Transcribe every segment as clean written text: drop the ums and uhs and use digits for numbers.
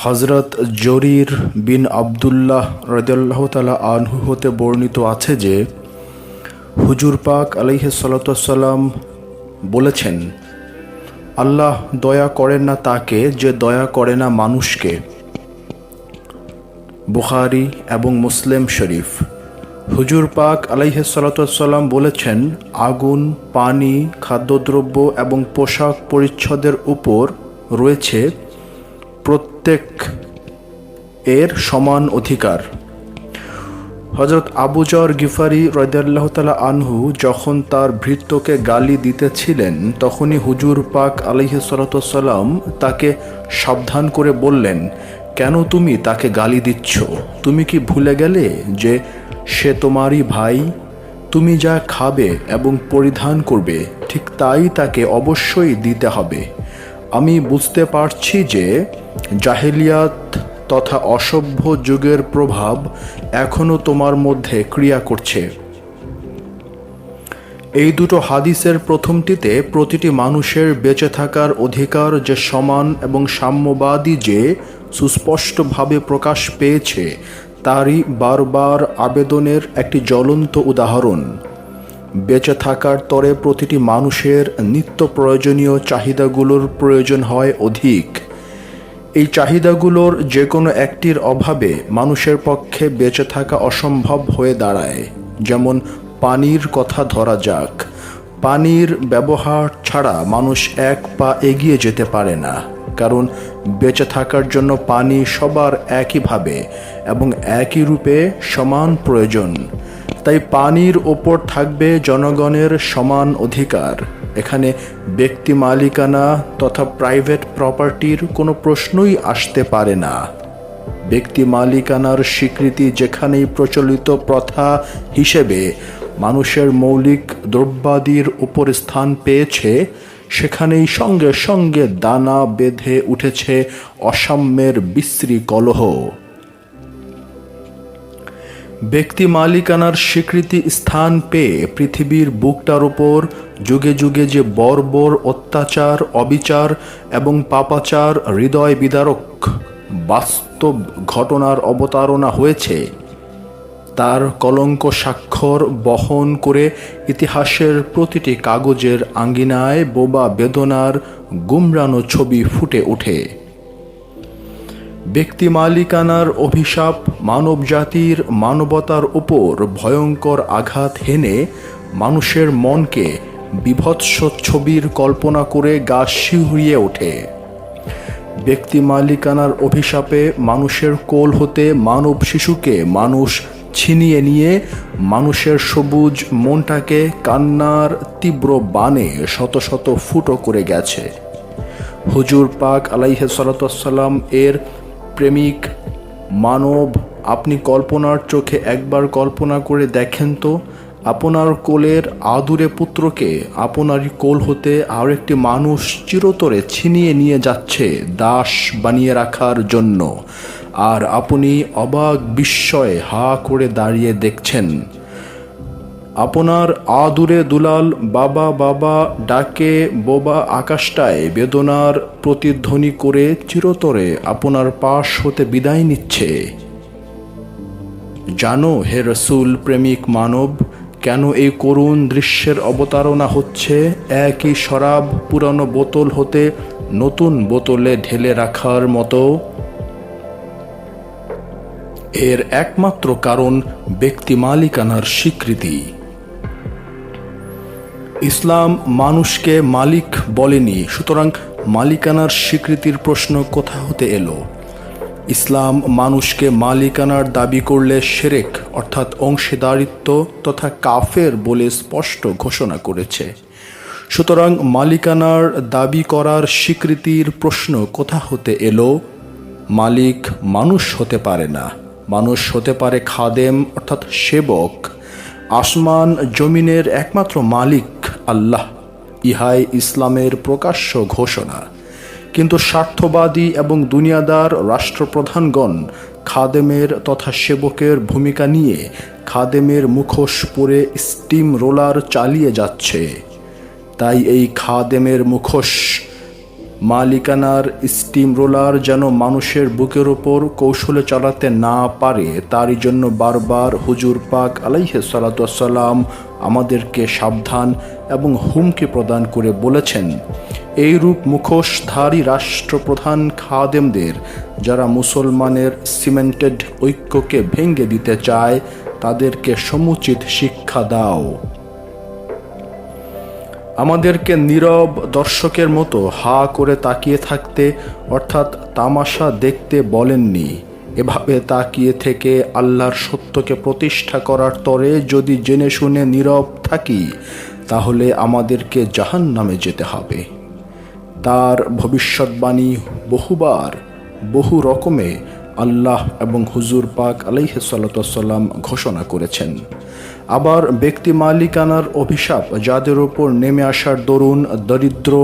হযরত জরির বিন আবদুল্লাহ রাদিয়াল্লাহু তাআলা আনহু হতে বর্ণিত আছে যে হুজুর পাক আলাইহিস সালাতু ওয়াসসালাম বলেছেন, আল্লাহ দয়া করেন না তাকে যে দয়া করে না মানুষকে। বুখারী এবং মুসলিম শরীফ। হুজুর পাক আলাইহিস সালাতু ওয়াসসালাম বলেছেন, আগুন, পানি, খাদ্যদ্রব্য এবং পোশাক পরিচ্ছদের উপর রয়েছে প্রত্যেক এর সমান অধিকার। হযরত আবু যর গিফারি রাদিয়াল্লাহু তাআলা আনহু যখন তার ভৃত্যকে গালি দিতেছিলেন, তখনই হুজুর পাক আলাইহিস সালাতু ওয়াসসালাম তাকে সাবধান করে বললেন, কেন তুমি তাকে গালি দিচ্ছ? তুমি কি ভুলে গেলে যে সে তোমারই ভাই? তুমি যা খাবে এবং পরিধান করবে ঠিক তাই তাকে অবশ্যই দিতে হবে। আমি বুঝতে পারছি যে জাহেলিয়াত তথা অসভ্য যুগের প্রভাব এখনও তোমার মধ্যে ক্রিয়া করছে। এই দুটো হাদিসের প্রথমটিতে প্রতিটি মানুষের বেঁচে থাকার অধিকার যে সমান এবং সাম্যবাদী যে সুস্পষ্টভাবে প্রকাশ পেয়েছে, তারই বারবার আবেদনের একটি জ্বলন্ত উদাহরণ। বেঁচে থাকার তরে প্রতিটি মানুষের নিত্য প্রয়োজনীয় চাহিদাগুলোর প্রয়োজন হয় অধিক। এই চাহিদাগুলোর যে কোনো একটির অভাবে মানুষের পক্ষে বেঁচে থাকা অসম্ভব হয়ে দাঁড়ায়। যেমন পানির কথা ধরা যাক। পানির ব্যবহার ছাড়া মানুষ এক পা এগিয়ে যেতে পারে না, কারণ বেঁচে থাকার জন্য পানি সবার একইভাবে এবং একই রূপে সমান প্রয়োজন। তাই পানির ওপর থাকবে জনগণের সমান অধিকার। এখানে ব্যক্তি মালিকানা তথা প্রাইভেট প্রপার্টির কোনো প্রশ্নই আসতে পারে না। ব্যক্তি মালিকানার স্বীকৃতি যেখানেই প্রচলিত প্রথা হিসেবে মানুষের মৌলিক দ্রব্যাদির উপর স্থান পেয়েছে, সেখানেই সঙ্গে সঙ্গে দানা বেঁধে উঠেছে অসাম্যের বিশ্রী কলহ। ব্যক্তি মালিকানার স্বীকৃতি স্থান পেয়ে পৃথিবীর বুকটার উপর যুগে যুগে যে বর্বর অত্যাচার, অবিচার এবং পাপাচার হৃদয় বিদারক বাস্তব ঘটনার অবতারণা হয়েছে, তার কলঙ্ক স্বাক্ষর বহন করে ইতিহাসের প্রতিটি কাগজের আঙ্গিনায় বোবা বেদনার গুমরানো ছবি ফুটে ওঠে। ব্যক্তি মালিকানার অভিশাপ মানব জাতির মানবতার উপর ভয়ঙ্কর আঘাত হেনে মানুষের মনকে বিভৎস ছবির কল্পনা করে গা শিহরিয়ে ওঠে। ব্যক্তি মালিকানার অভিশাপে মানুষের কোল হতে মানব শিশুকে মানুষ ছিনিয়ে নিয়ে মানুষের সবুজ মনটাকে কান্নার তীব্র বাণে শত শত ফুটো করে গেছে। হুজুর পাক আলাইহিস সালাতু ওয়াসসালাম এর প্রেমিক মানব, আপনি কল্পনার চোখে একবার কল্পনা করে দেখেন তো, আপনার কোলের আদুরে পুত্রকে আপনারই কোল হতে আর একটি মানুষ চিরতরে ছিনিয়ে নিয়ে যাচ্ছে দাস বানিয়ে রাখার জন্য, আর আপনি অবাক বিস্ময়ে হা করে দাঁড়িয়ে দেখছেন। আপনার আদুরে দুলাল বাবা বাবা ডাকে বোবা আকাশটায় বেদনার প্রতিধ্বনি করে চিরতরে আপনার পাশ হতে বিদায় নিচ্ছে। জানো হে রসূল প্রেমিক মানব, কেন এই করুণ দৃশ্যের অবতারণা হচ্ছে একই শরাব পুরানো বোতল হতে নতুন বোতলে ঢেলে রাখার মতো? এর একমাত্র কারণ ব্যক্তি মালিকানার স্বীকৃতি। ইসলাম মানুষকে মালিক বলেনি, সুতরাং মালিকানার স্বীকৃতির প্রশ্ন কোথা হতে এলো? ইসলাম মানুষকে মালিকানার দাবি করলে শিরক অর্থাৎ অংশীদারিত্ব তথা কাফের বলে স্পষ্ট ঘোষণা করেছে। সুতরাং মালিকানার দাবি করার স্বীকৃতির প্রশ্ন কোথা হতে এলো? মালিক মানুষ হতে পারে না, মানুষ হতে পারে খাদেম অর্থাৎ সেবক। আসমান জমিনের একমাত্র মালিক আল্লাহ, ইহাই ইসলামের প্রকাশ্য ঘোষণা। কিন্তু স্বার্থবাদী এবং দুনিয়াদার রাষ্ট্রপ্রধানগণ খাদেমের তথা সেবকের ভূমিকা নিয়ে খাদেমের মুখোশ পরে স্টিম রোলার চালিয়ে যাচ্ছে। তাই এই খাদেমের মুখোশ মালিকানার স্টিম রোলার যেন মানুষের বুকের ওপর কৌশলে চালাতে না পারে, তারই জন্য বারবার হুজুর পাক আলাইহিস সালাতু ওয়াস সালাম আমাদেরকে সাবধান এবং হুমকি প্রদান করে বলেছেন, এইরূপ মুখোশধারী রাষ্ট্রপ্রধান খাদেমদের, যারা মুসলমানের সিমেন্টেড ঐক্যকে ভেঙে দিতে চায়, তাদেরকে সমুচিত শিক্ষা দাও। আমাদেরকে নীরব দর্শকের মতো হা করে তাকিয়ে থাকতে অর্থাৎ তামাশা দেখতে বলেননি। এভাবে তাকিয়ে থেকে আল্লাহর সত্যকে প্রতিষ্ঠা করার তরে যদি জেনে শুনে নীরব থাকি, তাহলে আমাদেরকে জাহান্নামে যেতে হবে। তার ভবিষ্যৎবাণী বহুবার বহু রকমে আল্লাহ এবং হুজুর পাক আলাইহিস সালাতু ওয়াস সালাম ঘোষণা করেছেন। আবার ব্যক্তি মালিকানার অভিশাপ যাদের ওপর নেমে আসার দরুন দরিদ্র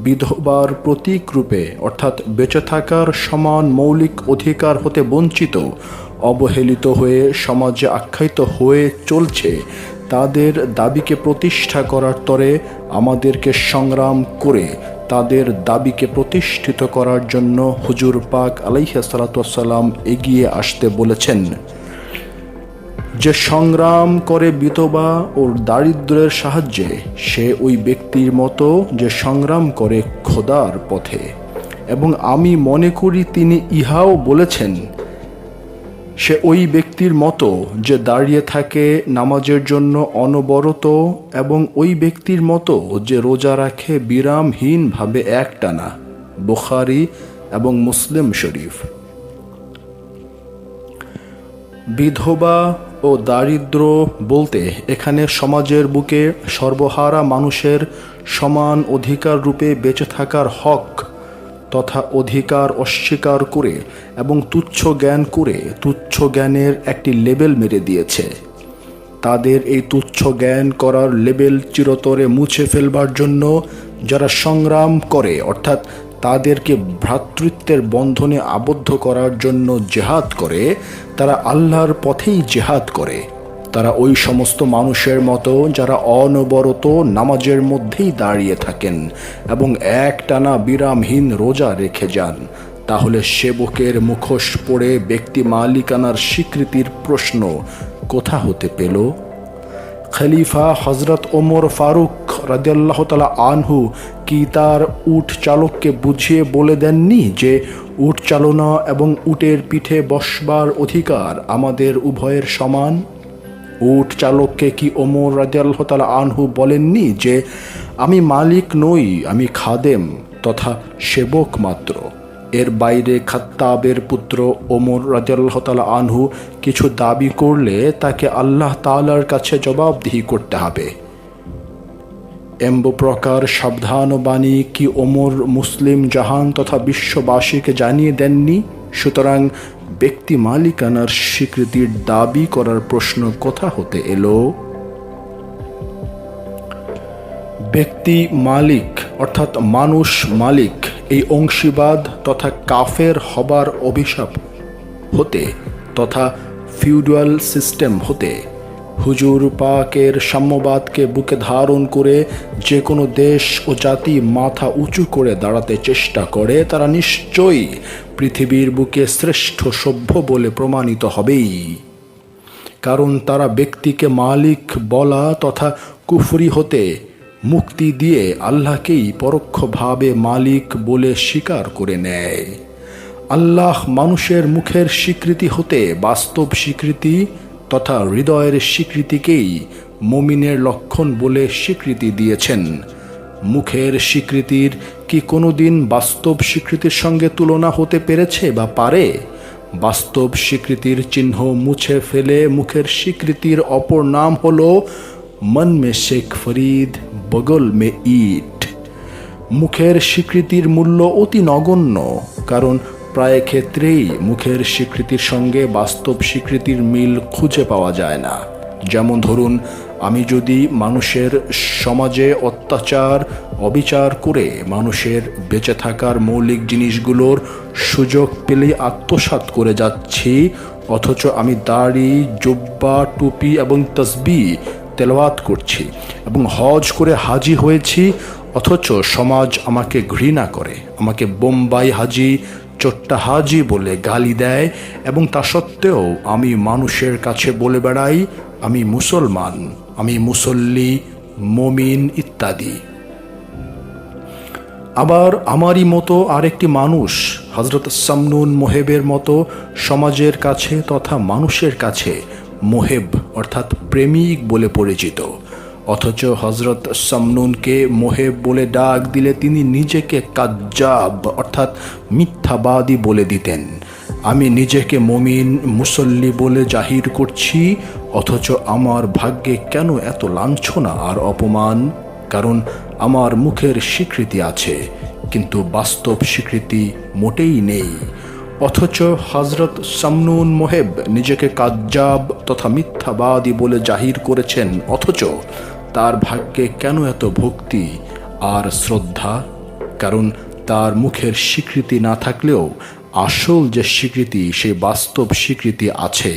বিধবার প্রতীক রূপে অর্থাৎ বেঁচে থাকার সমান মৌলিক অধিকার হতে বঞ্চিত, অবহেলিত হয়ে সমাজে আখ্যায়িত হয়ে চলছে, তাদের দাবিকে প্রতিষ্ঠা করার তরে আমাদেরকে সংগ্রাম করে তাদের দাবিকে প্রতিষ্ঠিত করার জন্য হুজুর পাক আলাইহিস সালাতু ওয়াস সালাম এগিয়ে আসতে বলেছেন। যে সংগ্রাম করে বিধবা ও দারিদ্র্যের সাহায্যে, সে ওই ব্যক্তির মতো যে সংগ্রাম করে খোদার পথে। এবং আমি মনে করি তিনি ইহাও বলেছেন, সে ওই ব্যক্তির মতো যে দাঁড়িয়ে থাকে নামাজের জন্য অনবরত, এবং ওই ব্যক্তির মতো যে রোজা রাখে বিরামহীনভাবে একটানা। বুখারী এবং মুসলিম শরীফ। বিধবা ও দারিদ্র বলতে এখানে সমাজের বুকে সর্বহারা মানুষের সমান অধিকার রূপে বেঁচে থাকার হক তথা অধিকার অস্বীকার করে এবং তুচ্ছ জ্ঞান করে তুচ্ছ জ্ঞানের একটি লেবেল মেরে দিয়েছে। তাদের এই তুচ্ছ জ্ঞান করার লেবেল চিরতরে মুছে ফেলবার জন্য যারা সংগ্রাম করে, অর্থাৎ তাদেরকে ভ্রাতৃত্বের বন্ধনে আবদ্ধ করার জন্য জেহাদ করে, তারা আল্লাহর পথেই জেহাদ করে। তারা ওই সমস্ত মানুষের মতো যারা অনবরত নামাজের মধ্যেই দাঁড়িয়ে থাকেন এবং একটানা বিরামহীন রোজা রেখে যান। তাহলে সেবকের মুখোশ পড়ে ব্যক্তি মালিকানার স্বীকৃতির প্রশ্ন কোথা হতে পেল? খলিফা হজরত ওমর ফারুক রাদিয়াল্লাহু তাআলা আনহু কি তার উট চালককে বুঝিয়ে বলে দেননি যে উট চালনা এবং উটের পিঠে বসবার অধিকার আমাদের উভয়ের সমান? উট চালককে কি ওমর রাদিয়াল্লাহু তাআলা আনহু বলেননি যে আমি মালিক নই, আমি খাদেম তথা সেবক মাত্র? এর বাইরে খাত্তাবের পুত্র ওমর রাদিয়াল্লাহু তাআলা আনহু কিছু দাবি করলে তাকে আল্লাহ তাআলার কাছে জবাবদিহি করতে হবে। এমব প্রকার সাবধান বাণী কি ওমর মুসলিম জাহান তথা বিশ্ববাসীকে জানিয়ে দেননি? সুতরাং ব্যক্তি মালিকানার স্বীকৃতির দাবি করার প্রশ্ন কোথা হতে এলো? ব্যক্তি মালিক অর্থাৎ মানুষ মালিক, এই অংশীবাদ তথা কাফের হবার অভিশাপ হতে তথা ফিউডাল সিস্টেম হতে হুজুর পাকের সাম্যবাদকে বুকে ধারণ করে যে কোনো দেশ ও জাতি মাথা উঁচু করে দাঁড়াতে চেষ্টা করে, তারা নিশ্চয়ই পৃথিবীর বুকে শ্রেষ্ঠ সভ্য বলে প্রমাণিত হবেই। কারণ তারা ব্যক্তিকে মালিক বলা তথা কুফরি হতে মুক্তি দিয়ে আল্লাহকেই পরোক্ষভাবে মালিক বলে স্বীকার করে নেয়। আল্লাহ মানুষের মুখের স্বীকৃতি হতে বাস্তব স্বীকৃতি তথা হৃদয়ের স্বীকৃতিকেই মুমিনের লক্ষণ বলে স্বীকৃতি দিয়েছেন। মুখের স্বীকৃতির কি কোনোদিন বাস্তব স্বীকৃতির সঙ্গে তুলনা হতে পেরেছে বা পারে? বাস্তব স্বীকৃতির চিহ্ন মুছে ফেলে মুখের স্বীকৃতির অপর নাম হলো মন মে শেখ ফরিদ, বগল মে ইট। মুখের স্বীকৃতির মূল্য অতি নগণ্য, কারণ প্রায় ক্ষেত্রেই মুখের স্বীকৃতির সঙ্গে বাস্তব স্বীকৃতির মিল খুঁজে পাওয়া যায় না। যেমন ধরুন, আমি যদি মানুষের সমাজে অত্যাচার অবিচার করে মানুষের বেঁচে থাকার মৌলিক জিনিসগুলোর সুযোগ পেলেই আত্মসাৎ করে যাচ্ছি, অথচ আমি দাড়ি, জুব্বা, টুপি এবং তসবিহ তেলাওয়াত করছি এবং হজ করে হাজি হয়েছি, অথচ সমাজ আমাকে ঘৃণা করে, আমাকে বোম্বাই হাজি, চোট্টা হাজি বলে গালি দেয়, এবং তা সত্ত্বেও আমি মানুষের কাছে বলে বেড়াই আমি মুসলমান, আমি মুসল্লি, মমিন ইত্যাদি। আবার আমারই মতো আরেকটি মানুষ হযরত সামনুন মোহেবের মতো সমাজের কাছে তথা মানুষের কাছে মোহেব অর্থাৎ প্রেমিক বলে পরিচিত, অথচ হযরত সামনুনকে মোহেব বলে ডাক দিলে তিনি নিজেকে কাজ্জাব অর্থাৎ মিথ্যাবাদী বলে দিতেন। আমি নিজেকে মমিন মুসল্লি বলে জাহির করছি, অথচ আমার ভাগ্যে কেন এত লাঞ্ছনা আর অপমান? কারণ আমার মুখের স্বীকৃতি আছে, কিন্তু বাস্তব স্বীকৃতি মোটেই নেই। অথচ হযরত সামনুন মোহেব নিজেকে কাজ্জাব তথা মিথ্যাবাদী বলে জাহির করেছেন, অথচ তার ভাগ্যে কেন এত ভক্তি আর শ্রদ্ধা? কারণ তার মুখের স্বীকৃতি না থাকলেও আসল যে স্বীকৃতি, সেই বাস্তব স্বীকৃতি আছে।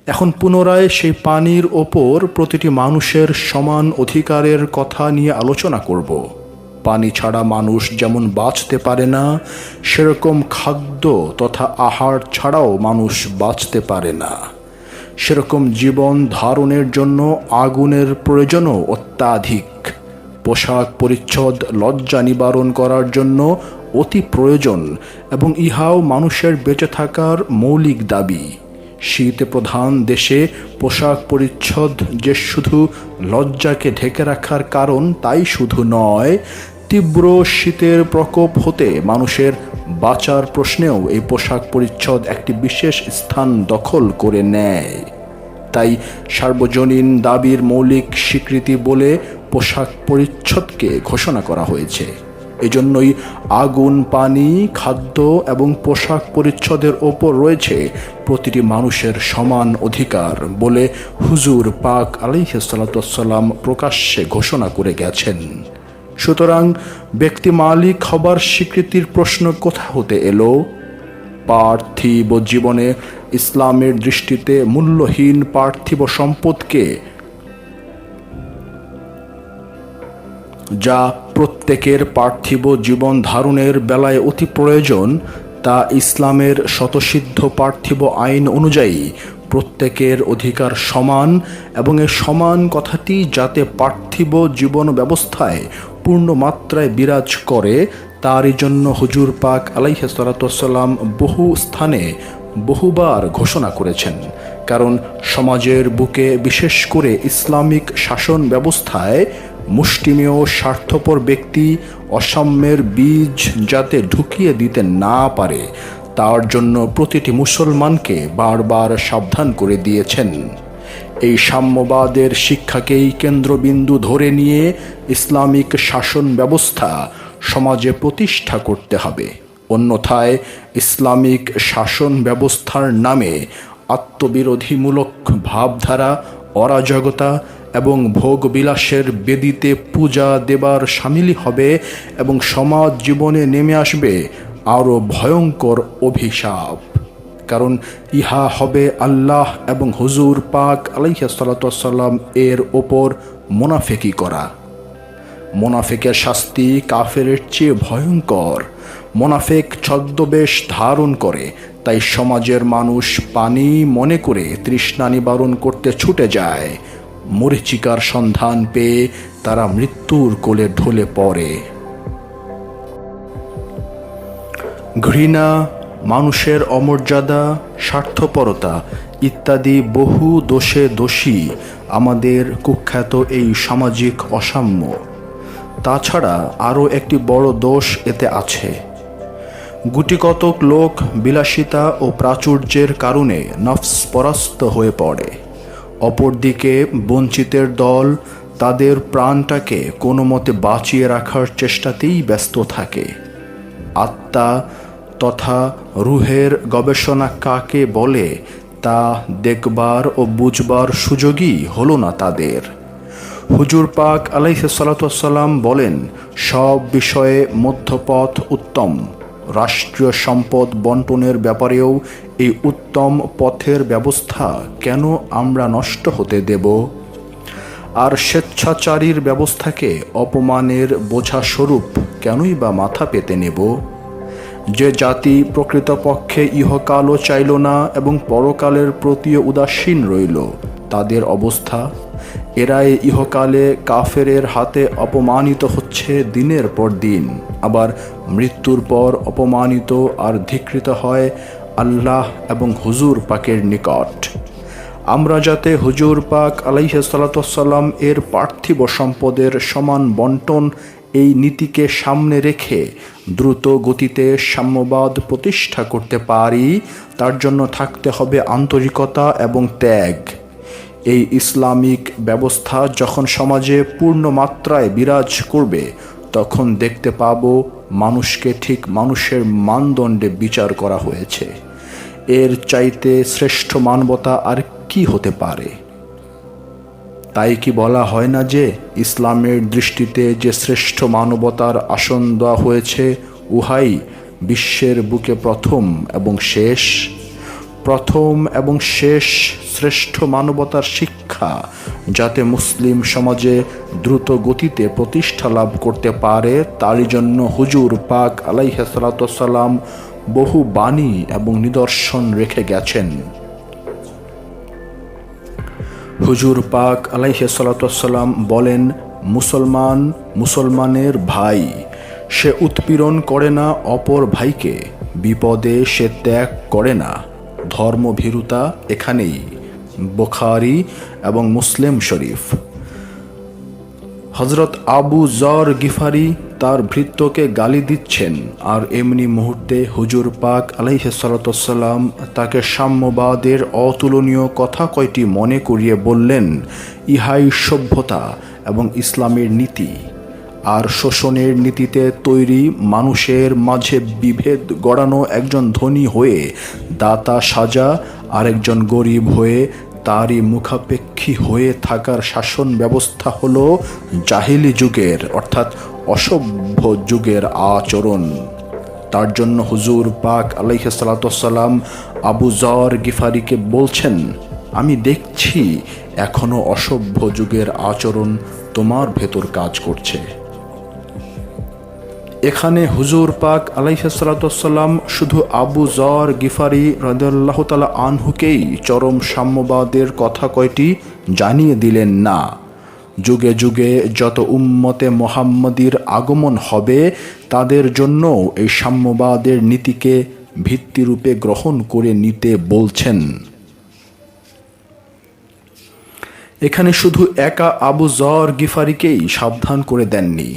এখন পুনরায় সেই পানির ওপর প্রতিটি মানুষের সমান অধিকারের কথা নিয়ে আলোচনা করব। পানি ছাড়া মানুষ যেমন বাঁচতে পারে না, সেরকম খাদ্য তথা আহার ছাড়াও মানুষ বাঁচতে পারে না। সেরকম জীবন ধারণের জন্য আগুনের প্রয়োজনও অত্যাধিক। পোশাক পরিচ্ছদ লজ্জা নিবারণ করার জন্য অতি প্রয়োজন, এবং ইহাও মানুষের বেঁচে থাকার মৌলিক দাবি। শীতে প্রধান দেশে পোশাক পরিচ্ছদ যে শুধু লজ্জাকে ঢেকে রাখার কারণ তাই শুধু নয়, তীব্র শীতের প্রকোপ হতে মানুষের বাঁচার প্রশ্নেও এই পোশাক পরিচ্ছদ একটি বিশেষ স্থান দখল করে নেয়। তাই সার্বজনীন দাবির মৌলিক স্বীকৃতি বলে পোশাক পরিচ্ছদকে ঘোষণা করা হয়েছে। এজন্যই আগুন, পানি, খাদ্য এবং পোশাক পরিচ্ছদের ওপর রয়েছে প্রতিটি মানুষের সমান অধিকার বলে হুজুর পাক আলাইহিস সালাতু ওয়াস সালাম প্রকাশ্যে ঘোষণা করে গেছেন। সুতরাং ব্যক্তি মালিক হবার স্বীকৃতির প্রশ্ন কোথা হতে এলো? পার্থিব জীবনে ইসলামের দৃষ্টিতে মূল্যহীন পার্থিব সম্পদকে, যা প্রত্যেকের পার্থিব জীবন ধারণের বেলায় অতি প্রয়োজন, তা ইসলামের স্বতঃসিদ্ধ পার্থিব আইন অনুযায়ী প্রত্যেকের অধিকার সমান, এবং এই সমান কথাটি যাতে পার্থিব জীবন ব্যবস্থায় পূর্ণ মাত্রায় বিরাজ করে, তারই জন্য হুজুর পাক আলাইহিস সালাতু ওয়াস সালাম বহু স্থানে বহুবার ঘোষণা করেছেন। কারণ সমাজের বুকে, বিশেষ করে ইসলামিক শাসন ব্যবস্থায়, মুষ্টিমেয় স্বার্থপর ব্যক্তি অসাম্যের বীজ যাতে ঢুকিয়ে দিতে না পারে, তার জন্য প্রতিটি মুসলমানকে বারবার সাবধান করে দিয়েছেন। এই সাম্যবাদের শিক্ষাকেই কেন্দ্রবিন্দু ধরে নিয়ে ইসলামিক শাসন ব্যবস্থা সমাজে প্রতিষ্ঠা করতে হবে। অন্যথায় ইসলামিক শাসন ব্যবস্থার নামে আত্মবিরোধীমূলক ভাবধারা, অরাজকতা এবং ভোগবিলাসের বেদিতে পূজা দেবার সামিল হবে, এবং সমাজ জীবনে নেমে আসবে আরও ভয়ঙ্কর অভিশাপ। কারণ ইহা হবে আল্লাহ এবং হুজুর পাক আলাইহিস সালাতু ওয়াস সালাম এর ওপর মুনাফিকি করা। মুনাফিকের শাস্তি কাফেরের চেয়ে ভয়ঙ্কর। মুনাফিক ছদ্মবেশ ধারণ করে, তাই সমাজের মানুষ পানি মনে করে তৃষ্ণা নিবারণ করতে ছুটে যায়। মরীচিকার সন্ধান পেয়ে তারা মৃত্যুর কোলে ঢলে পড়ে। ঘৃণা, মানুষের অমর্যাদা, স্বার্থপরতা ইত্যাদি বহু দোষে দোষী আমাদের কুখ্যাত এই সামাজিক অসাম্য। তাছাড়া আরও একটি বড় দোষ এতে আছে। গুটিকতক লোক বিলাসিতা ও প্রাচুর্যের কারণে নফস পরাস্ত হয়ে পড়ে। অপরদিকে বঞ্চিতের দল তাদের প্রাণটাকে কোনো মতে বাঁচিয়ে রাখার চেষ্টাতেই ব্যস্ত থাকে। আত্মা তথা রুহের গবেষণা কাকে বলে তা দেখবার ও বুঝবার সুযোগই হলো না তাদের। হুজুর পাক আলাইহিস সালাতু ওয়াস সালাম বলেন, সব বিষয়ে মধ্যপথ উত্তম। রাষ্ট্রীয় সম্পদ বন্টনের ব্যাপারেও এই উত্তম পথের ব্যবস্থা কেন আমরা নষ্ট হতে দেব? আর স্বেচ্ছাচারীর ব্যবস্থাকে অপমানের বোঝা স্বরূপ কেনই বা মাথা পেতে নেব? যে জাতি প্রকৃতপক্ষে ইহকালও চাইল না এবং পরকালের প্রতিও উদাসীন রইল, তাদের অবস্থা? এরাই ইহকালে কাফেরের হাতে অপমানিত হচ্ছে দিনের পর দিন, আবার মৃত্যুর পর অপমানিত আর ধিক্কৃত হয় আল্লাহ এবং হুজুর পাকের নিকট। আমরা যাতে হুজুর পাক আলাইহিস সালাতু ওয়াস সালাম এর পার্থিব সম্পদের সমান বন্টন এই নীতিকে সামনে রেখে দ্রুত গতিতে সাম্যবাদ প্রতিষ্ঠা করতে পারি, তার জন্য থাকতে হবে আন্তরিকতা এবং ত্যাগ। এই ইসলামিক ব্যবস্থা যখন সমাজে পূর্ণ মাত্রায় বিরাজ করবে, তখন দেখতে পাব মানুষকে ঠিক মানুষের মানদণ্ডে বিচার করা হয়েছে। এর চাইতে শ্রেষ্ঠ মানবতা আর কি হতে পারে? তাই কি বলা হয় না যে ইসলামের দৃষ্টিতে যে শ্রেষ্ঠ মানবতার আসন দেওয়া হয়েছে, উহাই বিশ্বের বুকে প্রথম এবং শেষ? প্রথম এবং শেষ শ্রেষ্ঠ মানবতার শিক্ষা যাতে মুসলিম সমাজে দ্রুত গতিতে প্রতিষ্ঠা লাভ করতে পারে, তারই জন্য হুজুর পাক আলাইহিস সালাতু ওয়াস সালাম বহু বাণী এবং নিদর্শন রেখে গেছেন। হুজুর পাক আলাইহিস সালাতু ওয়াস সালাম বলেন, মুসলমান মুসলমানের ভাই, সে উৎপীড়ন করে না অপর ভাইকে, বিপদে সে ত্যাগ করে না। ধর্মভীরুতা এখানেই। বুখারী এবং মুসলিম শরীফ। হযরত আবু যর গিফারি তার ভৃত্যকে গালি দিচ্ছেন, আর এমনি মুহূর্তে হুজুর পাক আলাইহিস সালাতু ওয়াস সালাম তাকে সাম্যবাদের অতুলনীয় কথা কয়টি মনে করিয়ে বললেন, ইহাই সভ্যতা এবং ইসলামের নীতি। আর শোষণের নীতিতে তৈরি মানুষের মাঝে বিভেদ গড়ানো একজন ধনী হয়ে দাতা সাজা, আরেকজন গরিব হয়ে তারই মুখাপেক্ষী হয়ে থাকার শাসন ব্যবস্থা হলো জাহিলি যুগের অর্থাৎ অসভ্য যুগের আচরণ। তার জন্য হুজুর পাক আলাইহিস সালাতু ওয়াস সালাম আবু যর গিফারিকে বলছেন, আমি দেখছি এখনো অসভ্য যুগের আচরণ তোমার ভেতর কাজ করছে। এখানে হুজুর পাক আলাইহিস সালাতু ওয়াস সালাম শুধু আবু যর গিফারি রাদিয়াল্লাহু তাআলা আনহুকেই চরম সাম্যবাদের কথা কয়টি জানিয়ে দিলেন না, যুগে যুগে যত উম্মতে মুহাম্মাদির আগমন হবে তাদের জন্য এই সাম্যবাদের নীতিকে ভিত্তিরূপে গ্রহণ করে নিতে বলছেন। এখানে শুধু একা আবু যর গিফারিকেই সাবধান করে দেননি,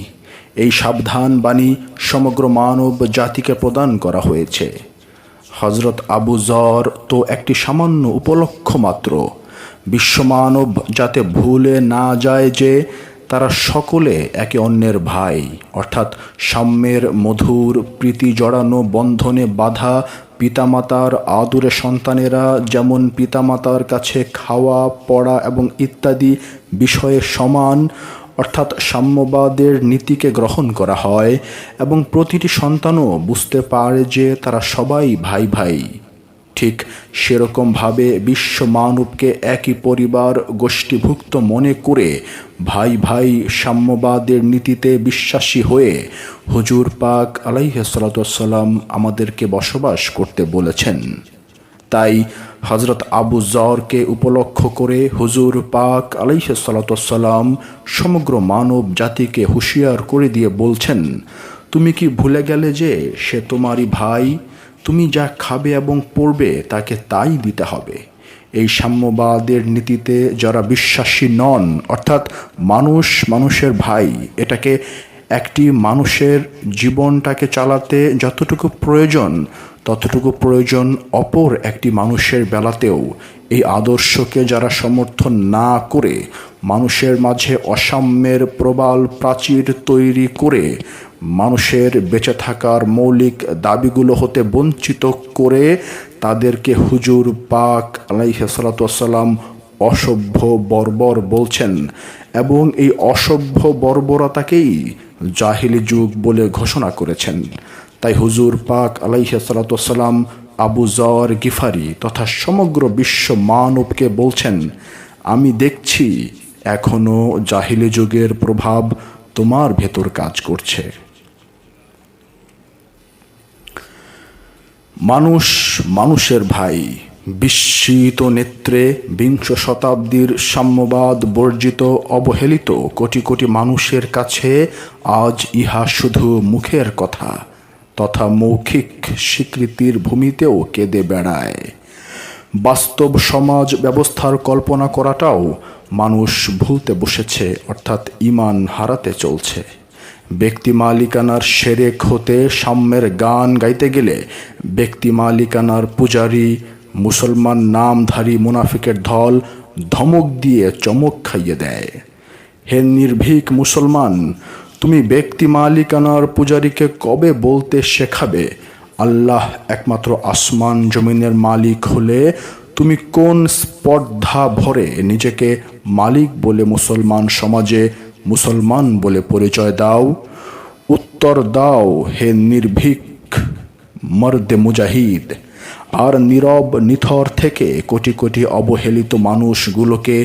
এই সাবধান বাণী সমগ্র মানব জাতিকে প্রদান করা হয়েছে। হযরত আবু যর তো একটি সামান্য উপলক্ষ মাত্র। বিশ্বমানব যাতে ভুলে না যায় যে তারা সকলে একে অন্যের ভাই, অর্থাৎ সাম্যের মধুর প্রীতি জড়ানো বন্ধনে বাঁধা পিতামাতার আদুরে সন্তানেরা যেমন পিতামাতার কাছে খাওয়া পড়া এবং ইত্যাদি বিষয়ে সমান, অর্থাৎ সাম্যবাদের নীতিকে গ্রহণ করা হয় এবং প্রতিটি সন্তানও বুঝতে পারে যে তারা সবাই ভাই ভাই, ঠিক সেরকমভাবে বিশ্ব মানবকে একই পরিবার গোষ্ঠীভুক্ত মনে করে ভাই ভাই সাম্যবাদের নীতিতে বিশ্বাসী হয়ে হুজুর পাক আলাইহিস সালাতু ওয়াস সালাম আমাদেরকে বসবাস করতে বলেছেন। তাই হযরত আবু যরকে উপলক্ষ করে হুজুর পাক আলাইহিস সালাতু ওয়াস সালাম সমগ্র মানব জাতিকে হুঁশিয়ার করে দিয়ে বলছেন, তুমি কি ভুলে গেলে যে সে তোমারই ভাই? তুমি যা খাবে এবং পড়বে তাকে তাই দিতে হবে। এই সাম্যবাদের নীতিতে যারা বিশ্বাসী নন, অর্থাৎ মানুষ মানুষের ভাই, এটাকে একটি মানুষের জীবনটাকে চালাতে যতটুকু প্রয়োজন ততটুকু প্রয়োজন অপর একটি মানুষের বেলাতেও এই আদর্শকে যারা সমর্থন না করে মানুষের মাঝে অসাম্যের প্রবাল প্রাচীর তৈরি করে মানুষের বেঁচে থাকার মৌলিক দাবিগুলো হতে বঞ্চিত করে তাদেরকে হুজুর পাক আলাইহিস সালাতু ওয়াস সালাম অসভ্য বর্বর বলছেন এবং এই অসভ্য বর্বরতাকেই জাহিলি যুগ বলে ঘোষণা করেছেন। তাই হুজুর পাক আলাইহিস সালাতু ওয়াস সালাম আবু যর গিফারি তথা সমগ্র বিশ্ব মানবকে বলছেন, আমি দেখছি এখনো জাহিলি যুগের প্রভাব তোমার ভেতর কাজ করছে। মানুষ মানুষের ভাই। বিস্মিত নেত্রে বিংশ শতাব্দীর সাম্যবাদ বর্জিত অবহেলিত কোটি কোটি মানুষের কাছে আজ ইহা শুধু মুখের কথা তথা মৌখিক স্বীকৃতির ভূমিতেও কেঁদে বেড়ায়। বাস্তব সমাজ ব্যবস্থার কল্পনা করাটাও মানুষ ভুলতে বসেছে, অর্থাৎ ঈমান হারাতে চলছে। ব্যক্তি মালিকানার শেরেক হতে সাম্যের গান গাইতে গেলে ব্যক্তি মালিকানার পূজারী মুসলমান নামধারী মুনাফিকের দল ধমক দিয়ে চমক খাইয়ে দেয়। হে নির্ভীক মুসলমান, তুমি ব্যক্তি মালিকানার পূজারীকে কবে বলতে শেখাবে আল্লাহ একমাত্র আসমান জমিনের মালিক হলে তুমি কোন স্পর্ধা ভরে নিজেকে মালিক বলে মুসলমান সমাজে মুসলমান বলে পরিচয় দাও? উত্তর দাও হে নির্ভীক মর্দে মুজাহিদ। আর নীরব নিথর থেকে কোটি কোটি অবহেলিত মানুষগুলোকে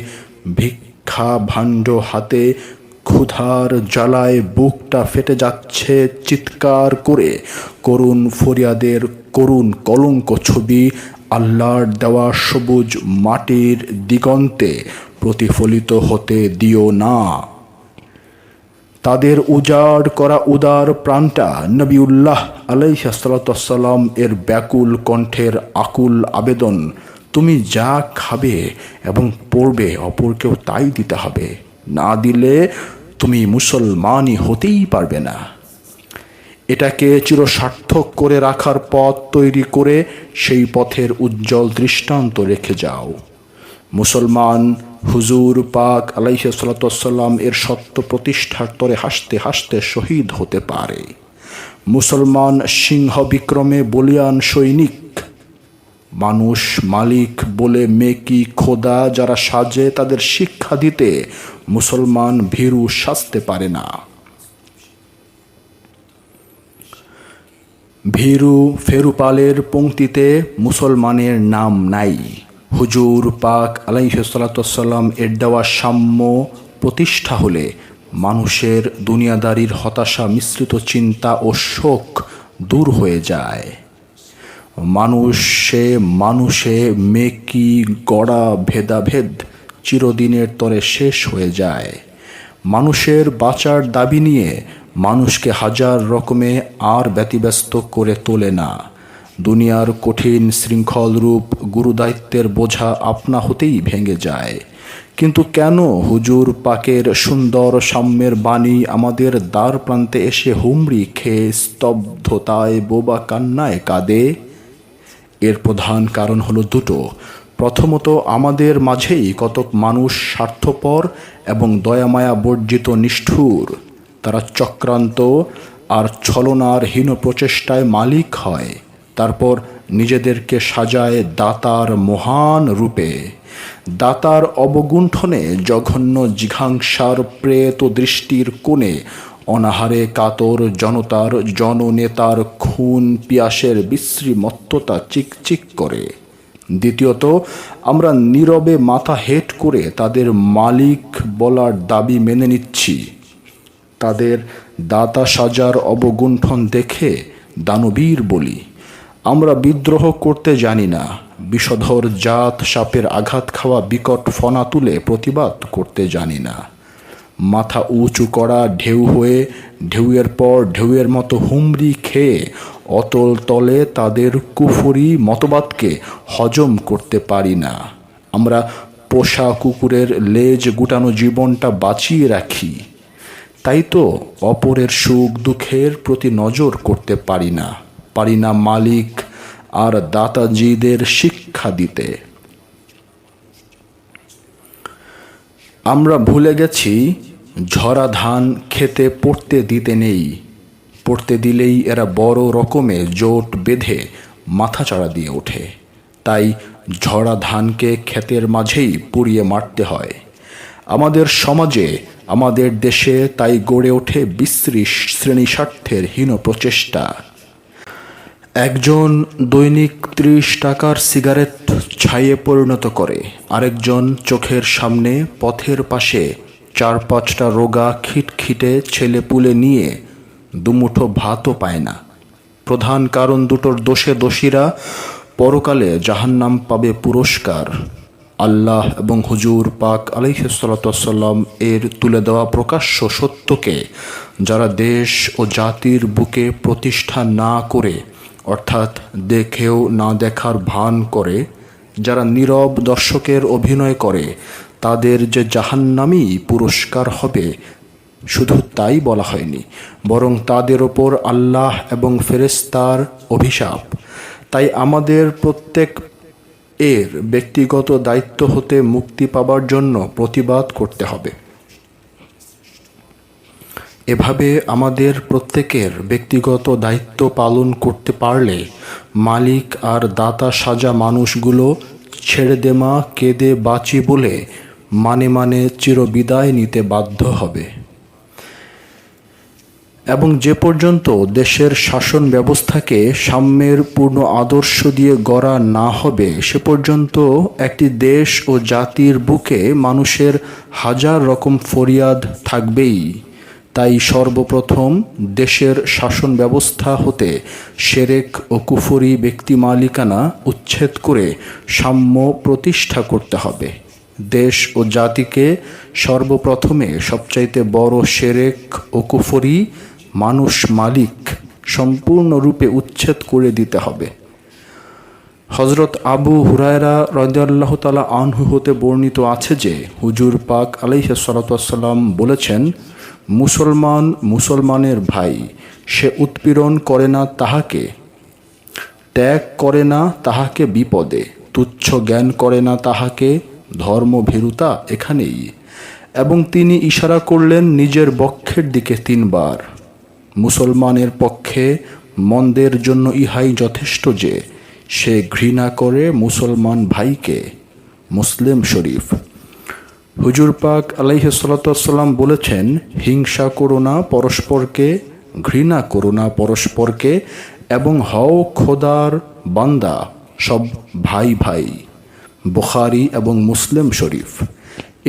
ভিক্ষা ভাণ্ড হাতে ক্ষুধার জ্বালায় বুকটা ফেটে যাচ্ছে চিৎকার করে করুণ ফরিয়াদের করুণ কলঙ্ক ছবি আল্লাহর দেওয়া সবুজ মাটির দিগন্তে প্রতিফলিত হতে দিও না। তাদের উজাড় করা উদার প্রাণটা নবিউল্লাহ আলাইহিস সালাম এর ব্যাকুল কণ্ঠের আকুল আবেদন, তুমি যা খাবে এবং পড়বে অপরকেও তাই দিতে হবে, না দিলে তুমি মুসলমানই হতেই পারবে না। এটাকে চিরসার্থক করে রাখার পথ তৈরি করে সেই পথের উজ্জ্বল দৃষ্টান্ত রেখে যাও। মুসলমান হুজুর পাক আলাইহিস সালাম এর সত্য প্রতিষ্ঠার তরে হাসতে হাসতে শহীদ হতে পারে। মুসলমান সিংহ বিক্রমে বলিয়ান সৈনিক। মানুষ মালিক বলে মেকি খোদা যারা সাজে তাদের শিক্ষা দিতে মুসলমান ভীরু সাজতে পারে না। ভীরু ফেরুপালের পংক্তিতে মুসলমানের নাম নাই। হুজুর পাক আলাইহিস সালাম এর দেওয়া সাম্য প্রতিষ্ঠা হলে মানুষের দুনিয়াদারির হতাশা মিশ্রিত চিন্তা ও শোক দূর হয়ে যায়। মানুষে মানুষে মেকি গড়া ভেদাভেদ চিরদিনের তরে শেষ হয়ে যায়। মানুষের বাঁচার দাবি নিয়ে মানুষকে হাজার রকমে আর ব্যতিব্যস্ত করে তোলে না। দুনিয়ার কঠিন শৃঙ্খল রূপ গুরুদায়িত্বের বোঝা আপনা হতেই ভেঙে যায়। কিন্তু কেন হুজুর পাকের সুন্দর সাম্যের বাণী আমাদের দ্বার প্রান্তে এসে হুমড়ি খেয়ে স্তব্ধতায় বোবা কান্নায় কাঁদে? এর প্রধান কারণ হলো দুটো। প্রথমত, আমাদের মাঝেই কতক মানুষ স্বার্থপর এবং দয়ামায়া বর্জিত নিষ্ঠুর। তারা চক্রান্ত আর ছলনার হীন প্রচেষ্টায় মালিক হয়, তারপর নিজেদেরকে সাজায় দাতার মহান রূপে। দাতার অবগুণ্ঠনে জঘন্য জিঘাংসার প্রেত দৃষ্টির কোণে অনাহারে কাতর জনতার জননেতার খুন পিয়াসের বিশ্রী মত্ততা চিকচিক করে। দ্বিতীয়ত, আমরা নীরবে মাথা হেঁট করে তাদের মালিক বলার দাবি মেনে নিচ্ছি। তাদের দাতা সাজার অবগুণ্ঠন দেখে দানবীর বলি। আমরা বিদ্রোহ করতে জানি না, বিষধর জাত সাপের আঘাত খাওয়া বিকট ফনা তুলে প্রতিবাদ করতে জানি না। মাথা উঁচু করা ঢেউ হয়ে ঢেউয়ের পর ঢেউয়ের মতো হুমড়ি খেয়ে অতল তলে তাদের কুফরি মতবাদকে হজম করতে পারি না। আমরা পোষা কুকুরের লেজ গুটানো জীবনটা বাঁচিয়ে রাখি। তাই তো অপরের সুখ দুঃখের প্রতি নজর করতে পারি না মালিক আর দাতাজিদের শিক্ষা দিতে। আমরা ভুলে গেছি ঝরা ধান খেতে পড়তে দিতে নেই। পড়তে দিলেই এরা বড় রকমে জোট বেঁধে মাথাচাড়া দিয়ে ওঠে। তাই ঝরা ধানকে ক্ষেতের মাঝেই পুড়িয়ে মারতে হয়। আমাদের সমাজে আমাদের দেশে তাই গড়ে ওঠে বিশ্রী শ্রেণী স্বার্থের হীন প্রচেষ্টা। একজন দৈনিক 30 টাকার সিগারেট ছাইয়ে পরিণত করে, আরেকজন চোখের সামনে পথের পাশে 4-5টা রোগা খিটখিটে ছেলেপুলে নিয়ে দুমুঠো ভাতও পায় না। প্রধান কারণ দুটোর দোষে দোষীরা পরকালে জাহান্নাম পাবে পুরস্কার। আল্লাহ এবং হুজুর পাক আলাইহিস সালাতু ওয়াস সালাম এর তুলে দেওয়া প্রকাশ্য সত্যকে যারা দেশ ও জাতির বুকে প্রতিষ্ঠা না করে, অর্থাৎ দেখেও না দেখার ভান করে, যারা নীরব দর্শকের অভিনয় করে, তাদের যে জাহান্নামী পুরস্কার হবে শুধু তাই বলা হয়নি, বরং তাদের ওপর আল্লাহ এবং ফেরেশতার অভিশাপ। তাই আমাদের প্রত্যেক এর ব্যক্তিগত দায়িত্ব হতে মুক্তি পাবার জন্য প্রতিবাদ করতে হবে। এভাবে আমাদের প্রত্যেকের ব্যক্তিগত দায়িত্ব পালন করতে পারলে মালিক আর দাতা সাজা মানুষগুলো ছেড়ে দেমা কেঁদে বাঁচি বলে মানে মানে চিরবিদায় নিতে বাধ্য হবে। এবং যে পর্যন্ত দেশের শাসন ব্যবস্থাকে সাম্যের পূর্ণ আদর্শ দিয়ে গড়া না হবে, সে পর্যন্ত একটি দেশ ও জাতির বুকে মানুষের হাজার রকম ফরিয়াদ থাকবেই। তাই সর্বপ্রথম দেশের শাসন ব্যবস্থা হতে শিরক ও কুফরি ব্যক্তি মালিকানা উচ্ছেদ করে সাম্য প্রতিষ্ঠা করতে হবে। দেশ ও জাতিকে সর্বপ্রথমে সবচাইতে বড় শিরক ও কুফরি মানুষ মালিক সম্পূর্ণরূপে উচ্ছেদ করে দিতে হবে। হযরত আবু হুরায়রা রাদিয়াল্লাহু তাআলা আনহু হতে বর্ণিত আছে যে হুজুর পাক আলাইহিস সালাতু ওয়াস সালাম বলেছেন, মুসলমান মুসলমানের ভাই, সে উৎপীড়ন করে না তাহাকে, ত্যাগ করে না তাহাকে বিপদে, তুচ্ছ জ্ঞান করে না তাহাকে, ধর্মভীরুতা এখানেই। এবং তিনি ইশারা করলেন নিজের বক্ষের দিকে 3 বার। মুসলমানের পক্ষে মন্দের জন্য ইহাই যথেষ্ট যে সে ঘৃণা করে মুসলমান ভাইকে। মুসলিম শরীফ। হুজুর পাক আলাইহিস সালাতু ওয়াস সালাম বলেছেন, হিংসা করো না পরস্পরকে, ঘৃণা করো না পরস্পরকে, এবং হও খোদার বান্দা, সব ভাই ভাই। বুখারী এবং মুসলিম শরীফ।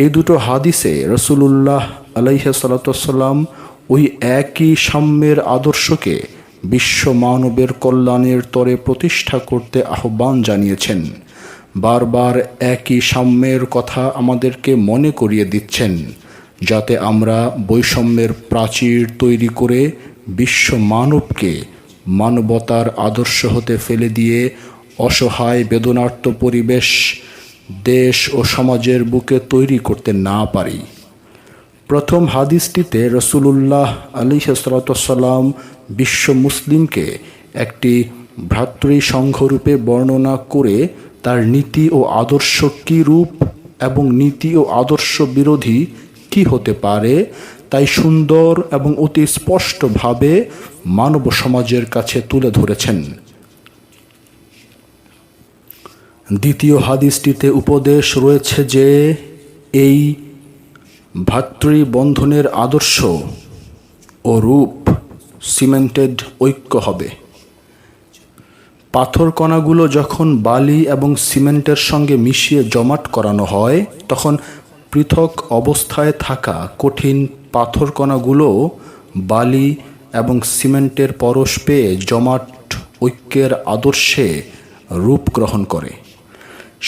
এই দুটো হাদিসে রাসূলুল্লাহ আলাইহিস সালাতু ওয়াস সালাম ওই একই সাম্যের আদর্শকে বিশ্ব মানবের কল্যাণের তরে প্রতিষ্ঠা করতে আহ্বান জানিয়েছেন। বারবার একই সাম্যের কথা আমাদেরকে মনে করিয়ে দিচ্ছেন, যাতে আমরা বৈষম্যের প্রাচীর তৈরি করে বিশ্ব মানবকে মানবতার আদর্শ হতে ফেলে দিয়ে অসহায় বেদনার্ত পরিবেশ দেশ ও সমাজের বুকে তৈরি করতে না পারি। প্রথম হাদিসটিতে রাসূলুল্লাহ আলাইহিস সালাতু ওয়াস সালাম বিশ্ব মুসলিমকে একটি ভ্রাতৃসংঘরূপে বর্ণনা করে তার নীতি ও আদর্শ কী রূপ এবং নীতি ও আদর্শ বিরোধী কি হতে পারে তাই সুন্দর এবং অতি স্পষ্টভাবে মানব সমাজের কাছে তুলে ধরেছেন। দ্বিতীয় হাদিসটিতে উপদেশ রয়েছে যে এই ভ্রাতৃবন্ধনের আদর্শ ও রূপ সিমেন্টেড ঐক্য হবে। পাথর কণাগুলো যখন বালি এবং সিমেন্টের সঙ্গে মিশিয়ে জমাট করানো হয়, তখন পৃথক অবস্থায় থাকা কঠিন পাথর কণাগুলো বালি এবং সিমেন্টের পরশ পেয়ে জমাট ঐক্যের আদর্শে রূপ গ্রহণ করে।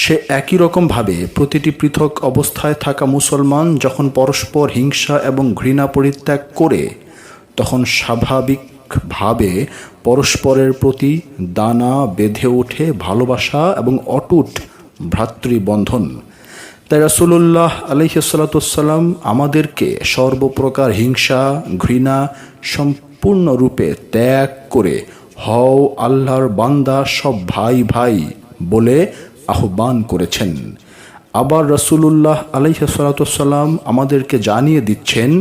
সে একই রকমভাবে প্রতিটি পৃথক অবস্থায় থাকা মুসলমান যখন পরস্পর হিংসা এবং ঘৃণা পরিত্যাগ করে, তখন স্বাভাবিকভাবে পরস্পরের প্রতি দানা বেঁধে ওঠে ভালোবাসা এবং অটুট ভ্রাতৃবন্ধন। তাই রাসূলুল্লাহ আলাইহিস সালাতু ওয়াস সালাম আমাদেরকে সর্বপ্রকার হিংসা ঘৃণা সম্পূর্ণরূপে ত্যাগ করে হও আল্লাহর বান্দা, সব ভাই ভাই বলে আহ্বান করেছেন। আবার রাসূলুল্লাহ আলাইহিস সালাতু ওয়াস সালাম আমাদেরকে জানিয়ে দিচ্ছেন,